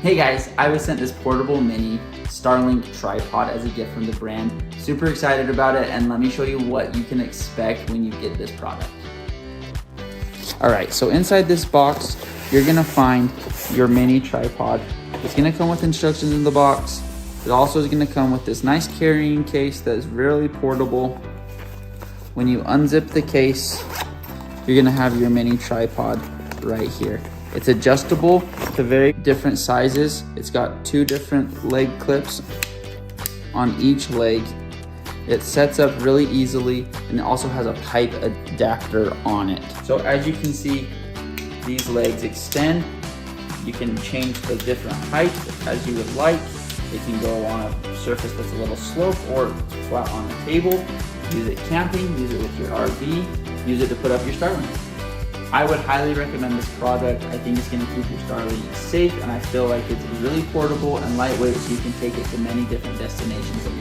Hey guys, I was sent this portable mini Starlink tripod as a gift from the brand. Super excited about it, and let me show you what you can expect when you get this product. Alright, so inside this box, you're gonna find your mini tripod. It's gonna come with instructions in the box. It also is gonna come with this nice carrying case that is really portable. When you unzip the case, you're gonna have your mini tripod right here. It's adjustable to very different sizes. It's got 2 different leg clips on each leg. It sets up really easily, and it also has a pipe adapter on it. So as you can see, these legs extend. You can change the different height as you would like. It can go on a surface that's a little slope or flat on a table. Use it camping, use it with your RV, use it to put up your Starlink. I would highly recommend this product. I think it's going to keep your Starlink safe, and I feel like it's really portable and lightweight, so you can take it to many different destinations that